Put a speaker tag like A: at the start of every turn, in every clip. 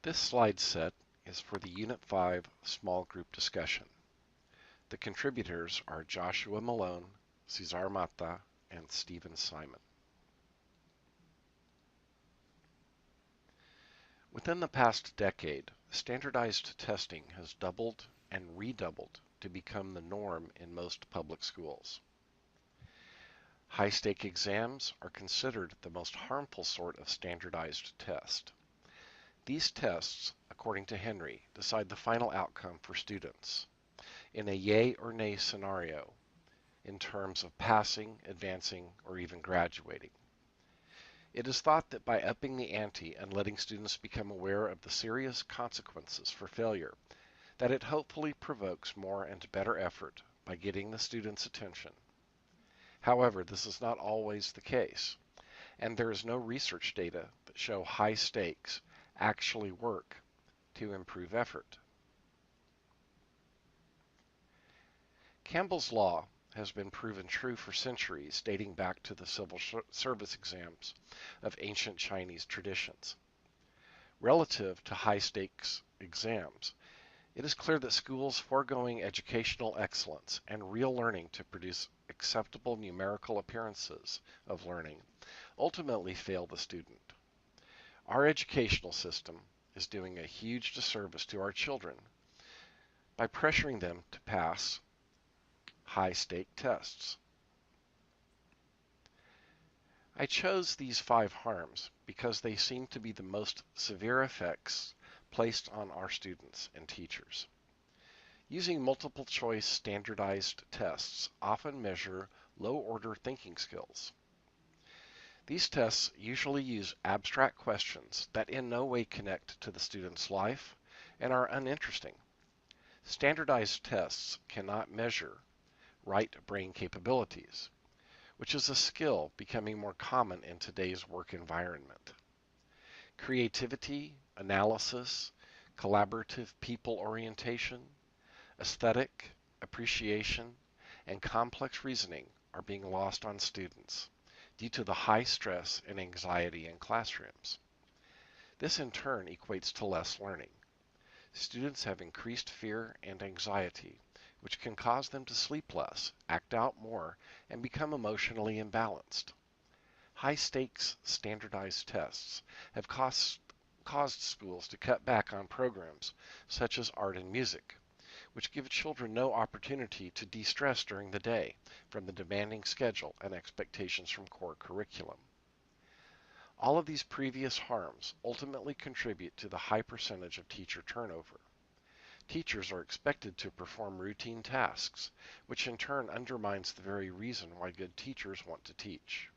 A: This slide set is for the Unit 5 small group discussion. The contributors are Joshua Malone, Cesar Mata, and Stephen Simon. Within the past decade, standardized testing has doubled and redoubled to become the norm in most public schools. High-stake exams are considered the most harmful sort of standardized test. These tests, according to Henry, decide the final outcome for students in a yay or nay scenario in terms of passing, advancing, or even graduating. It is thought that by upping the ante and letting students become aware of the serious consequences for failure, that it hopefully provokes more and better effort by getting the students' attention. However, this is not always the case, and there is no research data that show high stakes actually work to improve effort. Campbell's law has been proven true for centuries, dating back to the civil service exams of ancient Chinese traditions. Relative to high-stakes exams, it is clear that schools foregoing educational excellence and real learning to produce acceptable numerical appearances of learning ultimately fail the student. Our educational system is doing a huge disservice to our children by pressuring them to pass high-stake tests. I chose these 5 harms because they seem to be the most severe effects placed on our students and teachers. Using multiple choice standardized tests often measure low-order thinking skills. These tests usually use abstract questions that in no way connect to the student's life and are uninteresting. Standardized tests cannot measure right brain capabilities, which is a skill becoming more common in today's work environment. Creativity, analysis, collaborative people orientation, aesthetic, appreciation, and complex reasoning are being lost on students due to the high stress and anxiety in classrooms. This in turn equates to less learning. Students have increased fear and anxiety, which can cause them to sleep less, act out more, and become emotionally imbalanced. High-stakes standardized tests have caused schools to cut back on programs such as art and music, which give children no opportunity to de-stress during the day from the demanding schedule and expectations from core curriculum. All of these previous harms ultimately contribute to the high percentage of teacher turnover. Teachers are expected to perform routine tasks, which in turn undermines the very reason why good teachers want to teach.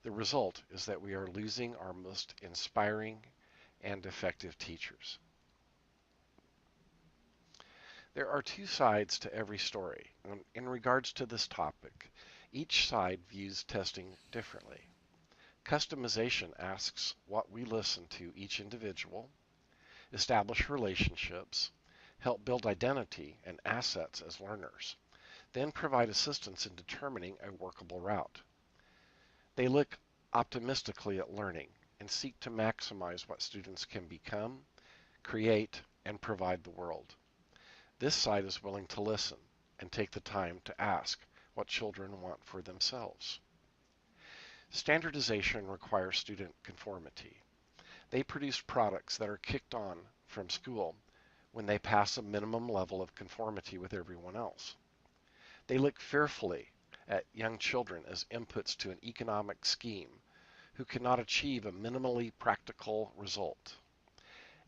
A: The result is that we are losing our most inspiring and effective teachers. There are 2 sides to every story. In regards to this topic, each side views testing differently. Customization asks what we listen to each individual, establish relationships, help build identity and assets as learners, then provide assistance in determining a workable route. They look optimistically at learning and seek to maximize what students can become, create, and provide the world. This side is willing to listen and take the time to ask what children want for themselves. Standardization requires student conformity. They produce products that are kicked on from school when they pass a minimum level of conformity with everyone else. They look fearfully at young children as inputs to an economic scheme who cannot achieve a minimally practical result.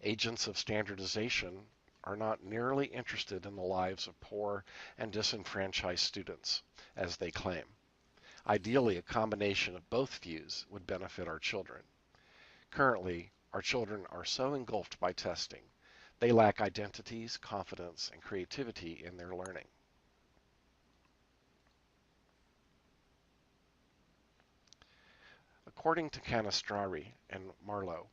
A: Agents of standardization are not nearly interested in the lives of poor and disenfranchised students, as they claim. Ideally, a combination of both views would benefit our children. Currently, our children are so engulfed by testing, they lack identities, confidence, and creativity in their learning. According to Canestrari and Marlowe,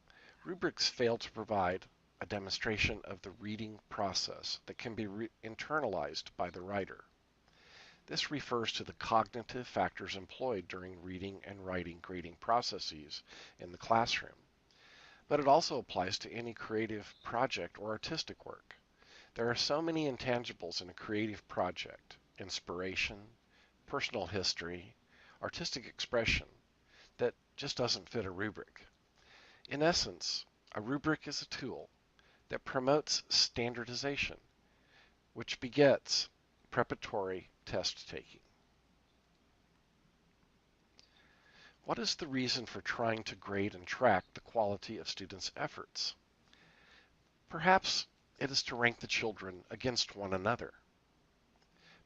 A: rubrics fail to provide a demonstration of the reading process that can be internalized by the writer. This refers to the cognitive factors employed during reading and writing grading processes in the classroom. but it also applies to any creative project or artistic work. There are so many intangibles in a creative project: inspiration, personal history, artistic expression, that just doesn't fit a rubric. In essence, a rubric is a tool that promotes standardization, which begets preparatory test taking. What is the reason for trying to grade and track the quality of students' efforts? Perhaps it is to rank the children against one another.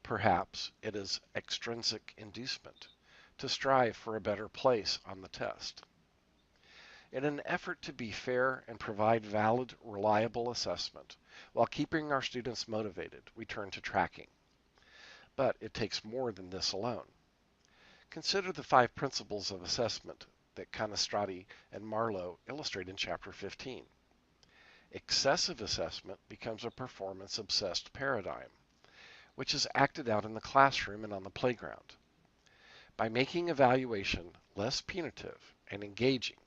A: Perhaps it is extrinsic inducement to strive for a better place on the test. In an effort to be fair and provide valid, reliable assessment while keeping our students motivated, we turn to tracking. But it takes more than this alone. Consider the 5 principles of assessment that Canestrati and Marlowe illustrate in Chapter 15. Excessive assessment becomes a performance-obsessed paradigm, which is acted out in the classroom and on the playground. By making evaluation less punitive and engaging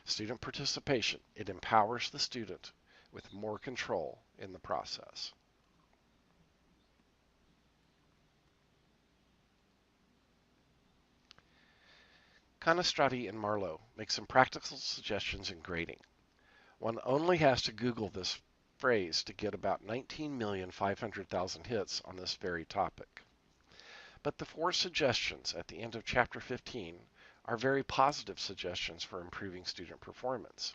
A: student participation, it empowers the student with more control in the process. Canestrati and Marlowe make some practical suggestions in grading. One only has to Google this phrase to get about 19,500,000 hits on this very topic. But the 4 suggestions at the end of Chapter 15 are very positive suggestions for improving student performance.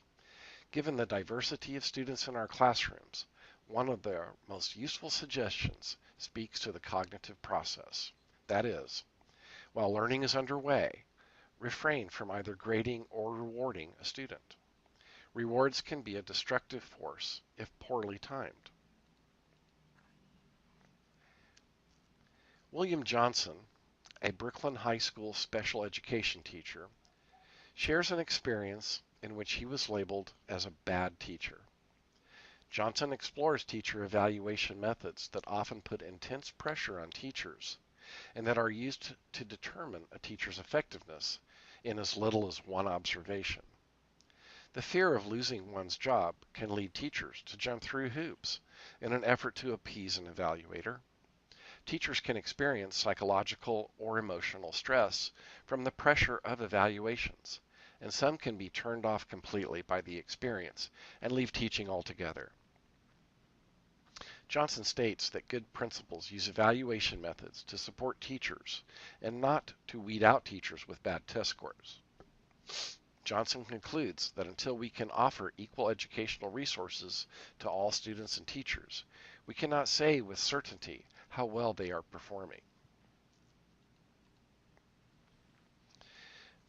A: Given the diversity of students in our classrooms, one of their most useful suggestions speaks to the cognitive process. That is, while learning is underway, refrain from either grading or rewarding a student. Rewards can be a destructive force if poorly timed. William Johnson, a Brooklyn High School special education teacher, shares an experience in which he was labeled as a bad teacher. Johnson explores teacher evaluation methods that often put intense pressure on teachers and that are used to determine a teacher's effectiveness in as little as one observation. The fear of losing one's job can lead teachers to jump through hoops in an effort to appease an evaluator. Teachers can experience psychological or emotional stress from the pressure of evaluations, and some can be turned off completely by the experience and leave teaching altogether. Johnson states that good principals use evaluation methods to support teachers and not to weed out teachers with bad test scores. Johnson concludes that until we can offer equal educational resources to all students and teachers, we cannot say with certainty how well they are performing.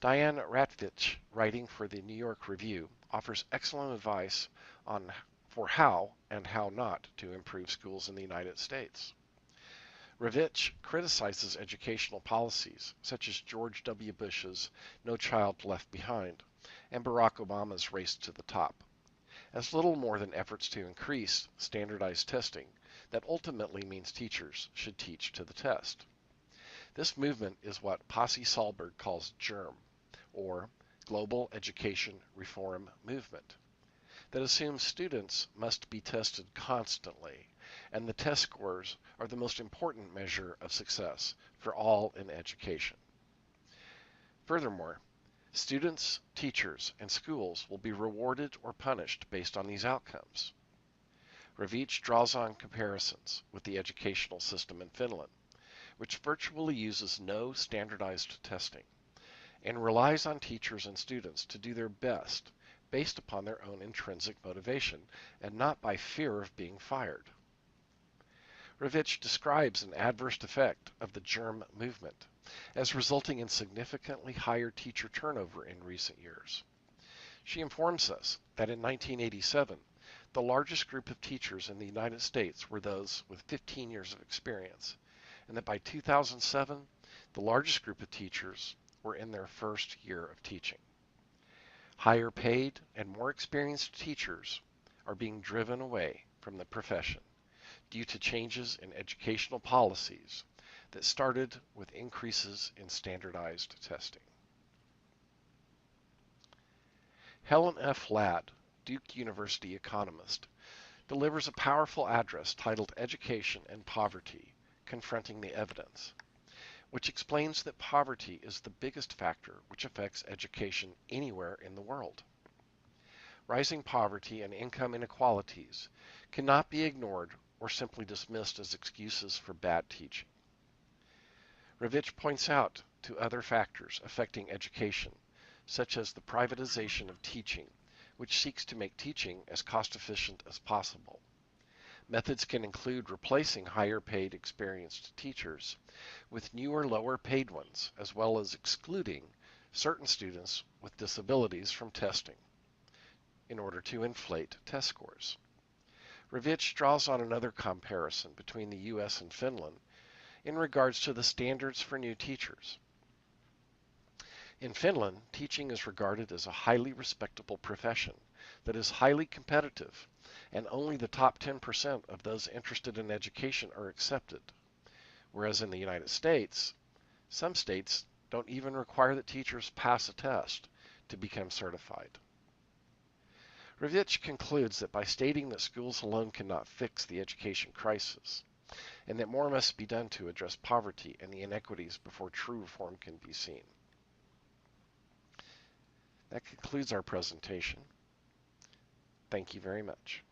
A: Diane Ratvich, writing for the New York Review, offers excellent advice for how and how not to improve schools in the United States. Ravitch criticizes educational policies such as George W. Bush's No Child Left Behind and Barack Obama's Race to the Top as little more than efforts to increase standardized testing that ultimately means teachers should teach to the test. This movement is what Pasi Sahlberg calls GERM, or Global Education Reform Movement, that assumes students must be tested constantly, and the test scores are the most important measure of success for all in education. Furthermore, students, teachers, and schools will be rewarded or punished based on these outcomes. Ravitch draws on comparisons with the educational system in Finland, which virtually uses no standardized testing and relies on teachers and students to do their best based upon their own intrinsic motivation and not by fear of being fired. Ravitch describes an adverse effect of the GERM movement as resulting in significantly higher teacher turnover in recent years. She informs us that in 1987, the largest group of teachers in the United States were those with 15 years of experience, and that by 2007, the largest group of teachers were in their first year of teaching. Higher paid and more experienced teachers are being driven away from the profession due to changes in educational policies that started with increases in standardized testing. Helen F. Ladd Duke University economist, delivers a powerful address titled Education and Poverty, Confronting the Evidence, which explains that poverty is the biggest factor which affects education anywhere in the world. Rising poverty and income inequalities cannot be ignored or simply dismissed as excuses for bad teaching. Ravitch points out to other factors affecting education, such as the privatization of teaching, which seeks to make teaching as cost-efficient as possible. Methods can include replacing higher-paid experienced teachers with newer, lower-paid ones, as well as excluding certain students with disabilities from testing in order to inflate test scores. Ravitch draws on another comparison between the U.S. and Finland in regards to the standards for new teachers. In Finland, teaching is regarded as a highly respectable profession that is highly competitive, and only the top 10% of those interested in education are accepted. Whereas in the United States, some states don't even require that teachers pass a test to become certified. Ravitch concludes that by stating that schools alone cannot fix the education crisis, and that more must be done to address poverty and the inequities before true reform can be seen. That concludes our presentation. Thank you very much.